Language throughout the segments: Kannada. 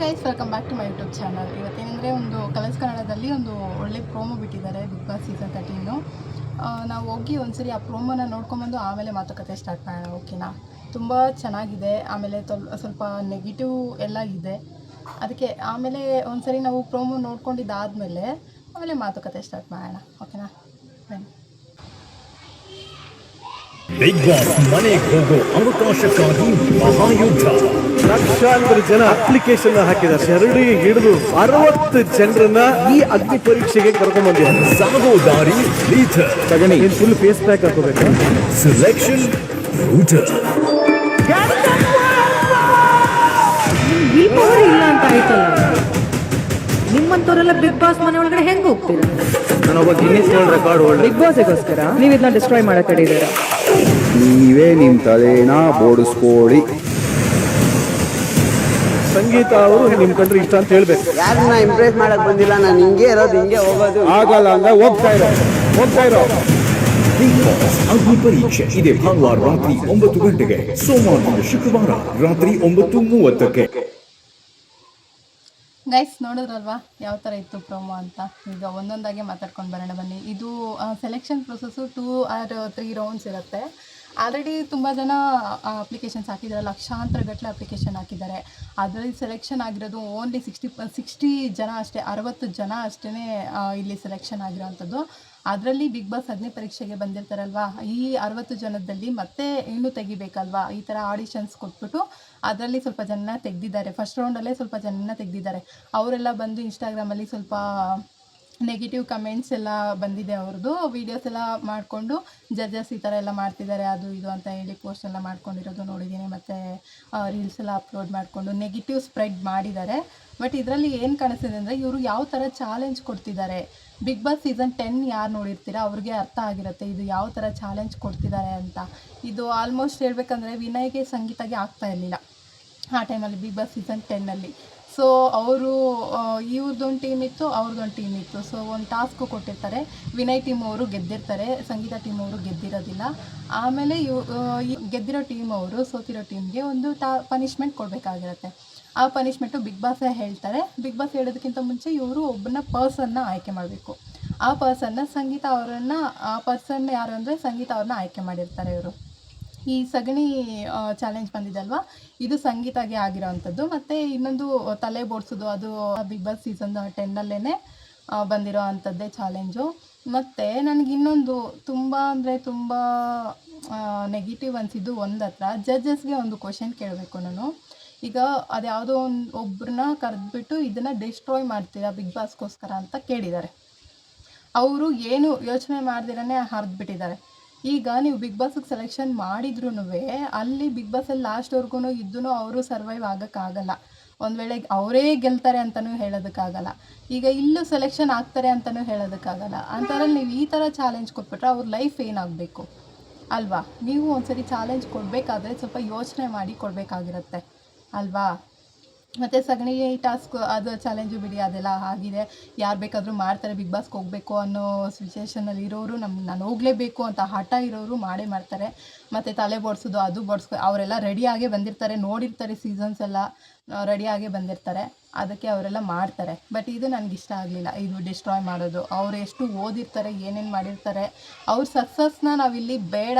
Guys, welcome back to my YouTube channel. ಇವತ್ತೇನೆಂದರೆ ಒಂದು ಕಲರ್ಸ್ ಕನ್ನಡದಲ್ಲಿ ಒಂದು ಒಳ್ಳೆ ಪ್ರೋಮೋ ಬಿಟ್ಟಿದ್ದಾರೆ ಬಿಗ್ ಬಾಸ್ ಸೀಸನ್ 13. ನಾವು ಹೋಗಿ ಒಂದ್ಸರಿ ಆ ಪ್ರೋಮೋನ ನೋಡ್ಕೊಂಬಂದು ಆಮೇಲೆ ಮಾತುಕತೆ ಸ್ಟಾರ್ಟ್ ಮಾಡೋಣ, ಓಕೆನಾ? ತುಂಬ ಚೆನ್ನಾಗಿದೆ. ಆಮೇಲೆ ಸ್ವಲ್ಪ ನೆಗೆಟಿವ್ ಎಲ್ಲ ಇದೆ. ಅದಕ್ಕೆ ಆಮೇಲೆ ಒಂದ್ಸರಿ ನಾವು ಪ್ರೋಮೋ ನೋಡ್ಕೊಂಡಿದ್ದಾದಮೇಲೆ ಆಮೇಲೆ ಮಾತುಕತೆ ಸ್ಟಾರ್ಟ್ ಮಾಡೋಣ, ಓಕೆನಾ? ಬನ್ನಿ. ಬಿಗ್ ಬಾಸ್ ಮನೆಗೆ ಹೋಗೋ ಅವಕಾಶಕ್ಕಾಗಿ ಮಹಾಯುದ್ಧ. ಲಕ್ಷಾಂತರ ಜನ ಅಪ್ಲಿಕೇಶನ್ ಹಾಕಿದ್ದಾರೆ. ಶರಡಿಗೆ ಹಿಡಿದು 60 ಜನರನ್ನ ಈ ಅಗ್ನಿ ಪರೀಕ್ಷೆಗೆ ಕರ್ಕೊಂಡ್ ಬಂದಿದ್ದಾರೆ. ಸಾಗೋದಾರಿ ಲೀಡರ್ ತಗಣಿ ಫುಲ್ ಫೇಸ್ ಪ್ಯಾಕ್ ಹಾಕೋಬೇಕು. Selection router. ಇಲ್ಲ ಅಂತ ಆಯ್ತಲ್ಲ, ನಿಮ್ಮಂತವರೆಲ್ಲ ಬಿಗ್ ಬಾಸ್ ಮನೆ ಒಳಗಡೆ ಹೆಂಗ್ ಹೋಗ್ತೀರಾ? ನಾನೊಬ್ಬ Guinness world record holder. Big ಬಾಸ್ಗೋಸ್ಕರ ನೀವು ಇದನ್ನ ಡಿಸ್ಟ್ರಾಯ್ ಮಾಡಕ್ ಕಡಿದೀರಾ. ನೀವೇ ನಿಮ್ ತಲೆನ ಬೋಡಿಸ್ಕೊಳ್ಳಿ. ಸಂಗೀತ ಅವರು ನಿಮ್ ಕಂಡ್ರೆ ಇಷ್ಟ ಅಂತ ಹೇಳ್ಬೇಕು. ಯಾರನ್ನ ಇಂಪ್ರೆಸ್ ಮಾಡಕ್ ಬಂದಿಲ್ಲ, ನಾನು ಹಿಂಗೆ ಇರೋದು, ಹಿಂಗೆ ಹೋಗೋದು. ಆಗಲ್ಲ ಅಂದ್ರೆ ಹೋಗ್ತಾ ಇರೋ ಬಿಗ್ ಬಾಸ್ ಅಗ್ನಿ ಪರೀಕ್ಷೆ ಇದೆ ಭಾನುವಾರ ರಾತ್ರಿ 9 ಗಂಟೆಗೆ, ಸೋಮವಾರದಿಂದ ಶುಕ್ರವಾರ ರಾತ್ರಿ 9:30ಕ್ಕೆ. ಗೈಸ್, ನೋಡಿದ್ರಲ್ವಾ ಯಾವ ಥರ ಇತ್ತು ಪ್ರೋಮೋ ಅಂತ? ಈಗ ಒಂದೊಂದಾಗೆ ಮಾತಾಡ್ಕೊಂಡು ಬರೋಣ ಬನ್ನಿ. ಇದು ಸೆಲೆಕ್ಷನ್ ಪ್ರೊಸೆಸ್ಸು 2 or 3 ರೌಂಡ್ಸ್ ಇರುತ್ತೆ. ಆಲ್ರೆಡಿ ತುಂಬ ಜನ ಅಪ್ಲಿಕೇಶನ್ಸ್ ಹಾಕಿದ್ದಾರೆ, ಲಕ್ಷಾಂತರ ಗಟ್ಟಲೆ ಅಪ್ಲಿಕೇಶನ್ ಹಾಕಿದ್ದಾರೆ. ಅದರಲ್ಲಿ ಸೆಲೆಕ್ಷನ್ ಆಗಿರೋದು ಓನ್ಲಿ 60 ಜನ ಅಷ್ಟೇ, 60 ಜನ ಅಷ್ಟೇ ಇಲ್ಲಿ ಸೆಲೆಕ್ಷನ್ ಆಗಿರೋವಂಥದ್ದು. ಅದರಲ್ಲಿ ಬಿಗ್ ಬಾಸ್ ಅಗ್ನಿ ಪರೀಕ್ಷೆಗೆ ಬಂದಿರ್ತಾರಲ್ವಾ, ಈ 60 ಜನದಲ್ಲಿ ಮತ್ತೆ ಇನ್ನೂ ತೆಗಿಬೇಕಲ್ವಾ, ಈ ಥರ ಆಡಿಷನ್ಸ್ ಕೊಟ್ಬಿಟ್ಟು ಅದರಲ್ಲಿ ಸ್ವಲ್ಪ ಜನ ತೆಗೆದಿದ್ದಾರೆ. ಫಸ್ಟ್ ರೌಂಡಲ್ಲೇ ಸ್ವಲ್ಪ ಜನ ತೆಗೆದಿದ್ದಾರೆ. ಅವರೆಲ್ಲ ಬಂದು ಇನ್ಸ್ಟಾಗ್ರಾಮಲ್ಲಿ ಸ್ವಲ್ಪ ನೆಗೆಟಿವ್ ಕಮೆಂಟ್ಸ್ ಎಲ್ಲ ಬಂದಿದೆ. ಅವ್ರದ್ದು ವೀಡಿಯೋಸ್ ಎಲ್ಲ ಮಾಡಿಕೊಂಡು ಜಡ್ಜಸ್ ಈ ಥರ ಎಲ್ಲ ಮಾಡ್ತಿದ್ದಾರೆ, ಅದು ಇದು ಅಂತ ಹೇಳಿ ಪೋಸ್ಟ್ ಎಲ್ಲ ಮಾಡ್ಕೊಂಡಿರೋದು ನೋಡಿದ್ದೀನಿ. ಮತ್ತು ರೀಲ್ಸ್ ಎಲ್ಲ ಅಪ್ಲೋಡ್ ಮಾಡಿಕೊಂಡು ನೆಗೆಟಿವ್ ಸ್ಪ್ರೆಡ್ ಮಾಡಿದ್ದಾರೆ. ಬಟ್ ಇದರಲ್ಲಿ ಏನು ಕಾಣಿಸ್ತಿದೆ ಅಂದರೆ, ಇವರು ಯಾವ ಥರ ಚಾಲೆಂಜ್ ಕೊಡ್ತಿದ್ದಾರೆ. ಬಿಗ್ ಬಾಸ್ ಸೀಸನ್ 10 ಯಾರು ನೋಡಿರ್ತೀರ ಅವ್ರಿಗೆ ಅರ್ಥ ಆಗಿರುತ್ತೆ ಇದು ಯಾವ ಥರ ಚಾಲೆಂಜ್ ಕೊಡ್ತಿದ್ದಾರೆ ಅಂತ. ಇದು ಆಲ್ಮೋಸ್ಟ್ ಹೇಳ್ಬೇಕಂದ್ರೆ ವಿನಯ್ಗೆ ಸಂಗೀತಗೆ ಆಗ್ತಾ ಇರಲಿಲ್ಲ ಆ ಟೈಮಲ್ಲಿ, ಬಿಗ್ ಬಾಸ್ ಸೀಸನ್ 10ನಲ್ಲಿ. ಸೊ ಅವರು ಇವ್ರದ್ದೊಂದು ಟೀಮ್ ಇತ್ತು, ಅವ್ರದ್ದೊಂದು ಟೀಮ್ ಇತ್ತು. ಸೊ ಒಂದು ಟಾಸ್ಕು ಕೊಟ್ಟಿರ್ತಾರೆ, ವಿನಯ್ ಟೀಮ್ ಅವರು ಗೆದ್ದಿರ್ತಾರೆ, ಸಂಗೀತ ಟೀಮ್ ಅವರು ಗೆದ್ದಿರೋದಿಲ್ಲ. ಆಮೇಲೆ ಗೆದ್ದಿರೋ ಟೀಮ್ ಅವರು ಸೋತಿರೋ ಟೀಮ್ಗೆ ಒಂದು ಪನಿಷ್ಮೆಂಟ್ ಕೊಡಬೇಕಾಗಿರುತ್ತೆ. ಆ ಪನಿಷ್ಮೆಂಟು ಬಿಗ್ ಬಾಸೇ ಹೇಳ್ತಾರೆ. ಬಿಗ್ ಬಾಸ್ ಹೇಳೋದಕ್ಕಿಂತ ಮುಂಚೆ ಇವರು ಒಬ್ಬನ ಪರ್ಸನ್ನ ಆಯ್ಕೆ ಮಾಡಬೇಕು. ಆ ಪರ್ಸನ್ನ ಸಂಗೀತ ಅವರನ್ನು, ಆ ಪರ್ಸನ್ ಯಾರು ಅಂದರೆ ಸಂಗೀತ ಅವ್ರನ್ನ ಆಯ್ಕೆ ಮಾಡಿರ್ತಾರೆ ಇವರು. ಈ ಸಗಣಿ ಚಾಲೆಂಜ್ ಬಂದಿದಲ್ವಾ, ಇದು ಸಂಗೀತಗೆ ಆಗಿರೋವಂಥದ್ದು. ಮತ್ತು ಇನ್ನೊಂದು ತಲೆ ಬೋಡ್ಸೋದು, ಅದು ಬಿಗ್ ಬಾಸ್ ಸೀಸನ್ 10ನಲ್ಲೇ ಬಂದಿರೋ ಅಂಥದ್ದೇ ಚಾಲೆಂಜು. ಮತ್ತು ನನಗೆ ಇನ್ನೊಂದು ತುಂಬ ಅಂದರೆ ತುಂಬ ನೆಗೆಟಿವ್ ಅನಿಸಿದ್ದು, ಒಂದು ಹತ್ರ ಜಡ್ಜಸ್ಗೆ ಒಂದು ಕ್ವಶನ್ ಕೇಳಬೇಕು ನಾನು. ಈಗ ಅದು ಯಾವುದೋ ಒಬ್ಬರನ್ನ ಕರೆದ್ಬಿಟ್ಟು ಇದನ್ನು ಡಿಸ್ಟ್ರಾಯ್ ಮಾಡ್ತೀರಾ ಬಿಗ್ ಬಾಸ್ಗೋಸ್ಕರ ಅಂತ ಕೇಳಿದ್ದಾರೆ. ಅವರು ಏನು ಯೋಚನೆ ಮಾಡ್ದಿರೇ ಹರಿದ್ಬಿಟ್ಟಿದ್ದಾರೆ. ಈಗ ನೀವು ಬಿಗ್ ಬಾಸ್ಗೆ ಸೆಲೆಕ್ಷನ್ ಮಾಡಿದ್ರೂ ಅಲ್ಲಿ ಬಿಗ್ ಬಾಸಲ್ಲಿ ಲಾಸ್ಟ್ವರೆಗೂ ಇದ್ದೂ ಅವರು ಸರ್ವೈವ್ ಆಗೋಕ್ಕಾಗಲ್ಲ. ಒಂದು ವೇಳೆ ಅವರೇ ಗೆಲ್ತಾರೆ ಅಂತಲೂ ಹೇಳೋದಕ್ಕಾಗಲ್ಲ. ಈಗ ಇಲ್ಲೂ ಸೆಲೆಕ್ಷನ್ ಆಗ್ತಾರೆ ಅಂತಲೂ ಹೇಳೋದಕ್ಕಾಗಲ್ಲ. ಅಂಥದ್ರಲ್ಲಿ ನೀವು ಈ ಥರ ಚಾಲೆಂಜ್ ಕೊಟ್ಬಿಟ್ರೆ ಅವ್ರ ಲೈಫ್ ಏನಾಗಬೇಕು ಅಲ್ವಾ? ನೀವು ಒಂದ್ಸರಿ ಚಾಲೆಂಜ್ ಕೊಡಬೇಕಾದ್ರೆ ಸ್ವಲ್ಪ ಯೋಚನೆ ಮಾಡಿ ಕೊಡಬೇಕಾಗಿರುತ್ತೆ ಅಲ್ವಾ? ಮತ್ತು ಸಗಣಿ ಟಾಸ್ಕ್ ಅದು ಚಾಲೆಂಜು ಬಿಡಿ, ಅದೆಲ್ಲ ಆಗಿದೆ. ಯಾರು ಬೇಕಾದರೂ ಮಾಡ್ತಾರೆ. ಬಿಗ್ ಬಾಸ್ಗೆ ಹೋಗಬೇಕು ಅನ್ನೋ ಸಿಚುವೇಷನಲ್ಲಿ ಇರೋರು, ನಾನು ಹೋಗಲೇಬೇಕು ಅಂತ ಹಠ ಇರೋರು ಮಾಡೇ ಮಾಡ್ತಾರೆ. ಮತ್ತು ತಲೆ ಬೋಡ್ಸೋದು, ಅದು ಅವರೆಲ್ಲ ರೆಡಿಯಾಗೇ ಬಂದಿರ್ತಾರೆ, ನೋಡಿರ್ತಾರೆ ಸೀಸನ್ಸ್ ಎಲ್ಲ ರೆಡಿಯಾಗೇ ಬಂದಿರ್ತಾರೆ, ಅದಕ್ಕೆ ಅವರೆಲ್ಲ ಮಾಡ್ತಾರೆ. ಬಟ್ ಇದು ನನಗಿಷ್ಟ ಆಗಲಿಲ್ಲ, ಇದು ಡಿಸ್ಟ್ರಾಯ್ ಮಾಡೋದು. ಅವ್ರು ಎಷ್ಟು ಓದಿರ್ತಾರೆ, ಏನೇನು ಮಾಡಿರ್ತಾರೆ, ಅವ್ರ ಸಕ್ಸಸ್ನ ನಾವಿಲ್ಲಿ ಬೇಡ,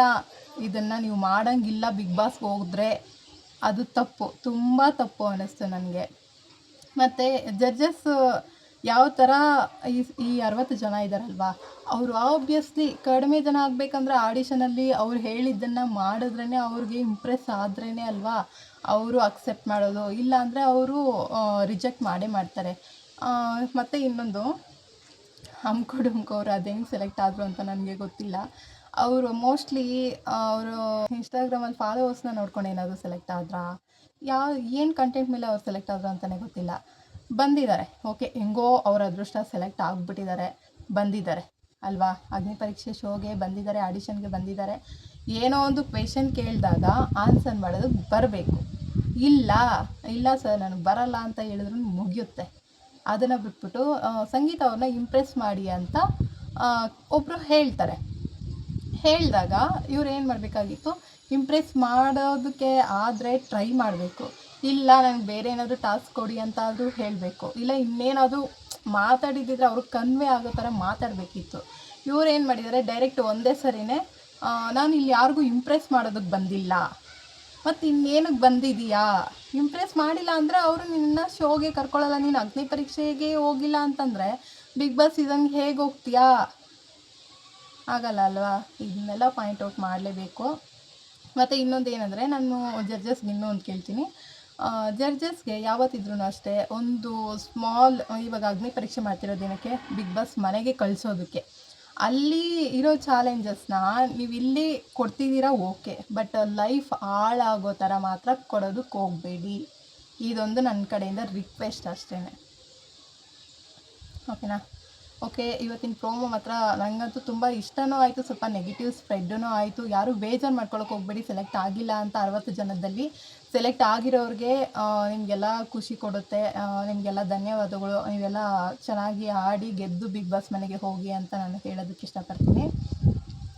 ಇದನ್ನು ನೀವು ಮಾಡೋಂಗಿಲ್ಲ ಬಿಗ್ ಬಾಸ್ಗೆ ಹೋದ್ರೆ ಅದು ತಪ್ಪು, ತುಂಬ ತಪ್ಪು ಅನ್ನಿಸ್ತು ನನಗೆ. ಮತ್ತು ಜಡ್ಜಸ್ ಯಾವ ಥರ ಈ 60 ಜನ ಇದ್ದಾರಲ್ವ, ಅವರು ಆಬ್ವಿಯಸ್ಲಿ ಕಡಿಮೆ ಜನ ಆಗಬೇಕಂದ್ರೆ ಆಡಿಷನಲ್ಲಿ ಅವ್ರು ಹೇಳಿದ್ದನ್ನು ಮಾಡಿದ್ರೇ, ಅವ್ರಿಗೆ ಇಂಪ್ರೆಸ್ ಆದ್ರೇ ಅಲ್ವಾ ಅವರು ಅಕ್ಸೆಪ್ಟ್ ಮಾಡೋದು. ಇಲ್ಲಾಂದರೆ ಅವರು ರಿಜೆಕ್ಟ್ ಮಾಡೇ ಮಾಡ್ತಾರೆ. ಮತ್ತು ಇನ್ನೊಂದು ಹಮ್ಕೋ ಡುಮ್ಕೋ ಅವರು ಅದು ಹೆಂಗೆ ಸೆಲೆಕ್ಟ್ ಆದರು ಅಂತ ನನಗೆ ಗೊತ್ತಿಲ್ಲ. ಅವರು ಮೋಸ್ಟ್ಲಿ ಅವರು ಇನ್ಸ್ಟಾಗ್ರಾಮಲ್ಲಿ ಫಾಲೋವರ್ಸ್ನ ನೋಡ್ಕೊಂಡು ಏನಾದರೂ ಸೆಲೆಕ್ಟ್ ಆದ್ರಾ, ಏನು ಕಂಟೆಂಟ್ ಮೇಲೆ ಅವ್ರು ಸೆಲೆಕ್ಟ್ ಆದರು ಅಂತಲೇ ಗೊತ್ತಿಲ್ಲ. ಬಂದಿದ್ದಾರೆ, ಓಕೆ, ಹೆಂಗೋ ಅವ್ರ ಅದೃಷ್ಟ ಸೆಲೆಕ್ಟ್ ಆಗಿಬಿಟ್ಟಿದ್ದಾರೆ, ಬಂದಿದ್ದಾರೆ ಅಲ್ವಾ? ಅಗ್ನಿ ಪರೀಕ್ಷೆ ಶೋಗೆ ಬಂದಿದ್ದಾರೆ, ಆಡಿಷನ್ಗೆ ಬಂದಿದ್ದಾರೆ. ಏನೋ ಒಂದು ಕ್ವೆಶನ್ ಕೇಳಿದಾಗ ಆನ್ಸರ್ ಮಾಡೋದು ಬರಬೇಕು. ಇಲ್ಲ ಸರ್ ನನಗೆ ಬರಲ್ಲ ಅಂತ ಹೇಳಿದ್ರು ಮುಗಿಯುತ್ತೆ. ಅದನ್ನು ಬಿಟ್ಬಿಟ್ಟು ಸಂಗೀತ ಅವ್ರನ್ನ ಇಂಪ್ರೆಸ್ ಮಾಡಿ ಅಂತ ಒಬ್ಬರು ಹೇಳಿದಾಗ ಇವ್ರು ಏನು ಮಾಡಬೇಕಾಗಿತ್ತು, ಇಂಪ್ರೆಸ್ ಮಾಡೋದಕ್ಕೆ ಆದರೆ ಟ್ರೈ ಮಾಡಬೇಕು. ಇಲ್ಲ ನನಗೆ ಬೇರೆ ಏನಾದರೂ ಟಾಸ್ಕ್ ಕೊಡಿ ಅಂತ ಆದರೂ ಹೇಳಬೇಕು, ಇಲ್ಲ ಇನ್ನೇನಾದರೂ ಮಾತಾಡಿದ್ದಿದ್ರೆ ಅವ್ರಿಗೆ ಕನ್ವೆ ಆಗೋ ಥರ ಮಾತಾಡಬೇಕಿತ್ತು. ಇವ್ರು ಏನು ಮಾಡಿದ್ದಾರೆ, ಡೈರೆಕ್ಟ್ ಒಂದೇ ಸರಿನೇ ನಾನು ಇಲ್ಲಿ ಯಾರಿಗೂ ಇಂಪ್ರೆಸ್ ಮಾಡೋದಕ್ಕೆ ಬಂದಿಲ್ಲ, ಮತ್ತು ಇನ್ನೇನಕ್ಕೆ ಬಂದಿದೀಯಾ, ಇಂಪ್ರೆಸ್ ಮಾಡಿಲ್ಲ ಅಂದರೆ ಅವರು ನಿನ್ನ ಶೋಗೆ ಕರ್ಕೊಳ್ಳಲ್ಲ. ನೀನು ಅಗ್ನಿ ಪರೀಕ್ಷೆಗೆ ಹೋಗಿಲ್ಲ ಅಂತಂದರೆ ಬಿಗ್ ಬಾಸ್ ಸೀಸನ್ಗೆ ಹೇಗೆ ಹೋಗ್ತೀಯಾ, ಆಗಲ್ಲ ಅಲ್ವಾ. ಇದನ್ನೆಲ್ಲ ಪಾಯಿಂಟ್ ಔಟ್ ಮಾಡಲೇಬೇಕು. ಮತ್ತು ಇನ್ನೊಂದು ಏನಂದರೆ, ನಾನು ಜಡ್ಜಸ್ಗೆ ಇನ್ನೊಂದು ಕೇಳ್ತೀನಿ, ಜಡ್ಜಸ್ಗೆ ಯಾವತ್ತಿದ್ರೂ ಅಷ್ಟೇ ಒಂದು ಸ್ಮಾಲ್, ಇವಾಗ ಅಗ್ನಿ ಪರೀಕ್ಷೆ ಮಾಡ್ತಿರೋದೇನಕ್ಕೆ, ಬಿಗ್ ಬಾಸ್ ಮನೆಗೆ ಕಳಿಸೋದಕ್ಕೆ. ಅಲ್ಲಿ ಇರೋ ಚಾಲೆಂಜಸ್ನ ನೀವು ಇಲ್ಲಿ ಕೊಡ್ತಿದ್ದೀರಾ ಓಕೆ, ಬಟ್ ಲೈಫ್ ಹಾಳಾಗೋ ಥರ ಮಾತ್ರ ಕೊಡೋದಕ್ಕೆ ಹೋಗಬೇಡಿ. ಇದೊಂದು ನನ್ನ ಕಡೆಯಿಂದ ರಿಕ್ವೆಸ್ಟ್ ಅಷ್ಟೇ, ಓಕೆನಾ. ಓಕೆ, ಇವತ್ತಿನ ಪ್ರೋಮೋ ಮಾತ್ರ ನನಗಂತೂ ತುಂಬ ಇಷ್ಟನೂ ಆಯಿತು, ಸ್ವಲ್ಪ ನೆಗೆಟಿವ್ ಸ್ಪ್ರೆಡ್ಡೂ ಆಯಿತು. ಯಾರೂ ಬೇಜಾರು ಮಾಡ್ಕೊಳಕ್ಕೆ ಹೋಗ್ಬೇಡಿ, ಸೆಲೆಕ್ಟ್ ಆಗಿಲ್ಲ ಅಂತ. 60 ಜನದಲ್ಲಿ ಸೆಲೆಕ್ಟ್ ಆಗಿರೋರಿಗೆ ನಿಮಗೆಲ್ಲ ಖುಷಿ ಕೊಡುತ್ತೆ, ನಿಮಗೆಲ್ಲ ಧನ್ಯವಾದಗಳು. ನೀವೆಲ್ಲ ಚೆನ್ನಾಗಿ ಆಡಿ ಗೆದ್ದು ಬಿಗ್ ಬಾಸ್ ಮನೆಗೆ ಹೋಗಿ ಅಂತ ನಾನು ಹೇಳೋದಕ್ಕೆ ಇಷ್ಟಪಡ್ತೀನಿ.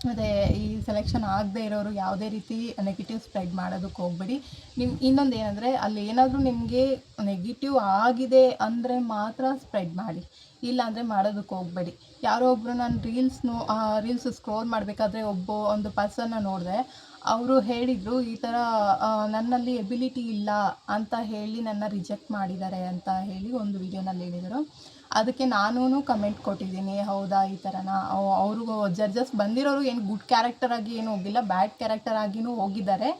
ಮತ್ತು ಈ ಸೆಲೆಕ್ಷನ್ ಆಗದೆ ಇರೋರು ಯಾವುದೇ ರೀತಿ ನೆಗೆಟಿವ್ ಸ್ಪ್ರೆಡ್ ಮಾಡೋದಕ್ಕೆ ಹೋಗ್ಬೇಡಿ. ಇನ್ನೊಂದು ಏನಂದರೆ, ಅಲ್ಲಿ ಏನಾದರೂ ನಿಮಗೆ ನೆಗೆಟಿವ್ ಆಗಿದೆ ಅಂದರೆ ಮಾತ್ರ ಸ್ಪ್ರೆಡ್ ಮಾಡಿ, ಇಲ್ಲ ಅಂದರೆ ಮಾಡೋದಕ್ಕೆ ಹೋಗಬೇಡಿ. ಯಾರೋ ಒಬ್ಬರು ನಾನು ರೀಲ್ಸ್ ಸ್ಕ್ರೋಲ್ ಮಾಡಬೇಕಾದ್ರೆ ಒಂದು ಪರ್ಸನ್ನ ನೋಡಿದೆ, ಅವರು ಹೇಳಿದರು ಈ ಥರ ನನ್ನಲ್ಲಿ ಎಬಿಲಿಟಿ ಇಲ್ಲ ಅಂತ ಹೇಳಿ ನನ್ನ ರಿಜೆಕ್ಟ್ ಮಾಡಿದ್ದಾರೆ ಅಂತ ಹೇಳಿ ಒಂದು ವಿಡಿಯೋನಲ್ಲಿ ಹೇಳಿದರು. ಅದಕ್ಕೆ ನಾನೂ ಕಮೆಂಟ್ ಕೊಟ್ಟಿದ್ದೀನಿ, ಹೌದಾ ಈ ಥರನಾ. ಅವ್ರಿಗೂ ಜಡ್ಜಸ್ ಬಂದಿರೋರು ಏನು ಗುಡ್ ಕ್ಯಾರೆಕ್ಟರ್ ಆಗಿ ಏನು ಹೋಗಿಲ್ಲ, ಬ್ಯಾಡ್ ಕ್ಯಾರೆಕ್ಟರ್ ಆಗಿಯೂ ಹೋಗಿದ್ದಾರೆ,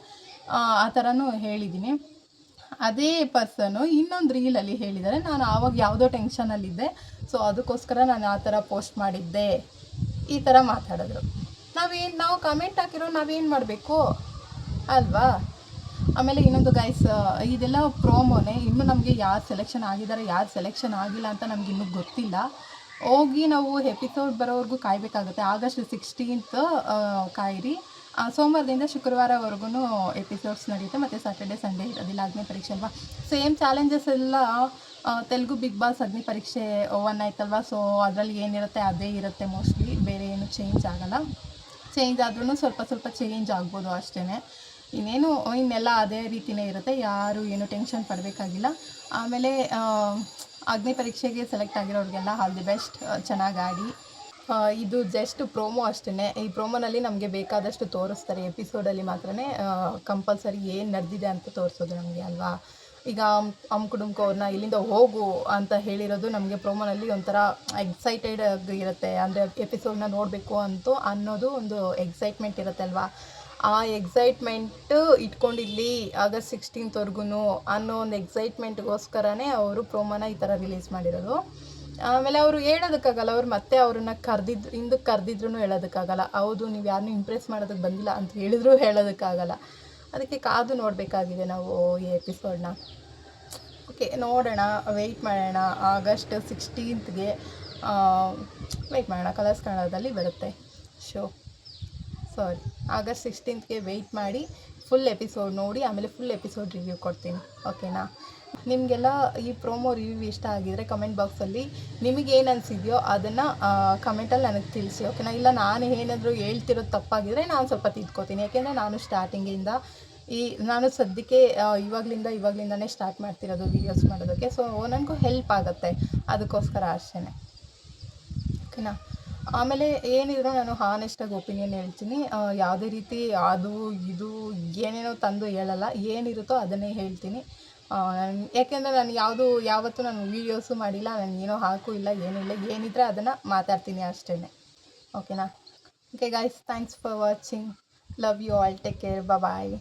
ಆ ಥರನೂ ಹೇಳಿದ್ದೀನಿ. ಅದೇ ಪರ್ಸನು ಇನ್ನೊಂದು ರೀಲಲ್ಲಿ ಹೇಳಿದ್ದಾರೆ, ನಾನು ಆವಾಗ ಯಾವುದೋ ಟೆನ್ಷನಲ್ಲಿದ್ದೆ, ಸೊ ಅದಕ್ಕೋಸ್ಕರ ನಾನು ಆ ಥರ ಪೋಸ್ಟ್ ಮಾಡಿದ್ದೆ, ಈ ಥರ ಮಾತಾಡಿದ್ರು. ನಾವು ಕಮೆಂಟ್ ಹಾಕಿರೋ ನಾವೇನು ಮಾಡಬೇಕು ಅಲ್ವಾ. ಆಮೇಲೆ ಇನ್ನೊಂದು ಗೈಸ್, ಇದೆಲ್ಲ ಪ್ರೋಮೋನೇ, ಇನ್ನೂ ನಮಗೆ ಯಾರು ಸೆಲೆಕ್ಷನ್ ಆಗಿದ್ದಾರೆ ಯಾರು ಸೆಲೆಕ್ಷನ್ ಆಗಿಲ್ಲ ಅಂತ ನಮ್ಗೆ ಇನ್ನೂ ಗೊತ್ತಿಲ್ಲ. ಹೋಗಿ ನಾವು ಎಪಿಸೋಡ್ ಬರೋವರೆಗೂ ಕಾಯಬೇಕಾಗುತ್ತೆ. ಆಗಸ್ಟ್ 16th ಕಾಯಿರಿ. ಸೋಮವಾರದಿಂದ ಶುಕ್ರವಾರವರೆಗೂ ಎಪಿಸೋಡ್ಸ್ ನಡೆಯುತ್ತೆ, ಮತ್ತು ಸ್ಯಾಟರ್ಡೆ ಸಂಡೇ ಇರೋದಿಲ್ಲ. ಅಗ್ನಿ ಪರೀಕ್ಷೆ ಅಲ್ವಾ, ಸೇಮ್ ಚಾಲೆಂಜಸ್ ಎಲ್ಲ ತೆಲುಗು ಬಿಗ್ ಬಾಸ್ ಅಗ್ನಿ ಪರೀಕ್ಷೆ 1 ಆಯ್ತಲ್ವ, ಸೊ ಅದರಲ್ಲಿ ಏನಿರುತ್ತೆ ಅದೇ ಇರುತ್ತೆ ಮೋಸ್ಟ್ಲಿ, ಬೇರೆ ಏನು ಚೇಂಜ್ ಆಗೋಲ್ಲ. ಚೇಂಜ್ ಆದ್ರೂ ಸ್ವಲ್ಪ ಚೇಂಜ್ ಆಗ್ಬೋದು ಅಷ್ಟೇ, ಇನ್ನೆಲ್ಲ ಅದೇ ರೀತಿಯೇ ಇರುತ್ತೆ, ಯಾರು ಏನು ಟೆನ್ಷನ್ ಪಡಬೇಕಾಗಿಲ್ಲ. ಆಮೇಲೆ ಅಗ್ನಿ ಪರೀಕ್ಷೆಗೆ ಸೆಲೆಕ್ಟ್ ಆಗಿರೋರಿಗೆಲ್ಲ ಆಲ್ ದಿ ಬೆಸ್ಟ್, ಚೆನ್ನಾಗಿ ಆಡಿ. ಇದು ಜಸ್ಟ್ ಪ್ರೋಮೋ ಅಷ್ಟೇ. ಈ ಪ್ರೋಮೋನಲ್ಲಿ ನಮಗೆ ಬೇಕಾದಷ್ಟು ತೋರಿಸ್ತಾರೆ, ಎಪಿಸೋಡಲ್ಲಿ ಮಾತ್ರ ಕಂಪಲ್ಸರಿ ಏನು ನಡೆದಿದೆ ಅಂತ ತೋರಿಸೋದು ನಮಗೆ ಅಲ್ವಾ. ಈಗ ಕುಡುಂಬ ಅವ್ರನ್ನ ಇಲ್ಲಿಂದ ಹೋಗು ಅಂತ ಹೇಳಿರೋದು ನಮಗೆ ಪ್ರೋಮೋನಲ್ಲಿ ಒಂಥರ ಎಕ್ಸೈಟೆಡ್ ಇರುತ್ತೆ, ಅಂದರೆ ಎಪಿಸೋಡನ್ನ ನೋಡಬೇಕು ಅನ್ನೋದು ಒಂದು ಎಕ್ಸೈಟ್ಮೆಂಟ್ ಇರುತ್ತೆ ಅಲ್ವಾ. ಆ ಎಕ್ಸೈಟ್ಮೆಂಟ್ ಇಟ್ಕೊಂಡಿಲ್ಲಿ ಆಗಸ್ಟ್ 16th ಅನ್ನೋ ಒಂದು ಎಕ್ಸೈಟ್ಮೆಂಟ್ಗೋಸ್ಕರನೇ ಅವರು ಪ್ರೋಮೋನ ಈ ಥರ ರಿಲೀಸ್ ಮಾಡಿರೋದು. ಆಮೇಲೆ ಅವರು ಹೇಳೋದಕ್ಕಾಗಲ್ಲ, ಅವ್ರು ಮತ್ತೆ ಅವ್ರನ್ನ ಹಿಂದಕ್ಕೆ ಕರೆದಿದ್ರು ಹೇಳೋದಕ್ಕಾಗಲ್ಲ. ಹೌದು, ನೀವು ಯಾರನ್ನೂ ಇಂಪ್ರೆಸ್ ಮಾಡೋದಕ್ಕೆ ಬಂದಿಲ್ಲ ಅಂತ ಹೇಳಿದ್ರು ಹೇಳೋದಕ್ಕಾಗಲ್ಲ. ಅದಕ್ಕೆ ಕಾದು ನೋಡಬೇಕಾಗಿದೆ ನಾವು ಈ ಎಪಿಸೋಡನ್ನ. ಓಕೆ, ನೋಡೋಣ, ವೆಯ್ಟ್ ಮಾಡೋಣ. ಆಗಸ್ಟ್ 16th ವೆಯ್ಟ್ ಮಾಡೋಣ. ಕಲರ್ಸ್ ಕನ್ನಡದಲ್ಲಿ ಬರುತ್ತೆ ಶೋ. ಆಗಸ್ಟ್ 16th ವೆಯ್ಟ್ ಮಾಡಿ ಫುಲ್ ಎಪಿಸೋಡ್ ನೋಡಿ, ಆಮೇಲೆ ಫುಲ್ ಎಪಿಸೋಡ್ ರಿವ್ಯೂ ಕೊಡ್ತೀನಿ, ಓಕೆನಾ. ನಿಮಗೆಲ್ಲ ಈ ಪ್ರೋಮೋ ರಿವ್ಯೂ ಇಷ್ಟ ಆಗಿದರೆ ಕಮೆಂಟ್ ಬಾಕ್ಸಲ್ಲಿ ನಿಮಗೇನು ಅನಿಸಿದೆಯೋ ಅದನ್ನು ಕಮೆಂಟಲ್ಲಿ ನನಗೆ ತಿಳಿಸಿ, ಓಕೆನಾ. ಇಲ್ಲ ನಾನು ಏನಾದರೂ ಹೇಳ್ತಿರೋದು ತಪ್ಪಾಗಿದ್ದರೆ ನಾನು ಸ್ವಲ್ಪ ತಿದ್ಕೋತೀನಿ, ಯಾಕೆಂದರೆ ನಾನು ಸ್ಟಾರ್ಟಿಂಗಿಂದ ನಾನು ಸದ್ಯಕ್ಕೆ ಇವಾಗಲಿಂದನೇ ಸ್ಟಾರ್ಟ್ ಮಾಡ್ತಿರೋದು ವೀಡಿಯೋಸ್ ಮಾಡೋದಕ್ಕೆ, ಸೊ ನನಗೂ ಹೆಲ್ಪ್ ಆಗುತ್ತೆ, ಅದಕ್ಕೋಸ್ಕರ ಅಷ್ಟೇ, ಓಕೆನಾ. ಆಮೇಲೆ ಏನಿದ್ರು ನಾನು ಹಾನೆಸ್ಟಾಗಿ ಒಪಿನಿಯನ್ ಹೇಳ್ತೀನಿ, ಯಾವುದೇ ರೀತಿ ಅದು ಇದು ಏನೇನೋ ತಂದು ಹೇಳಲ್ಲ, ಏನಿರುತ್ತೋ ಅದನ್ನೇ ಹೇಳ್ತೀನಿ. ಯಾಕೆಂದರೆ ನಾನು ಯಾವತ್ತೂ ನಾನು ವೀಡಿಯೋಸು ಮಾಡಿಲ್ಲ, ನಾನು ಏನೋ ಹಾಕೂ ಇಲ್ಲ, ಏನಿದ್ರೆ ಅದನ್ನು ಮಾತಾಡ್ತೀನಿ ಅಷ್ಟೇ, ಓಕೆನಾ. Okay guys, thanks for watching, love you all, take care, bye.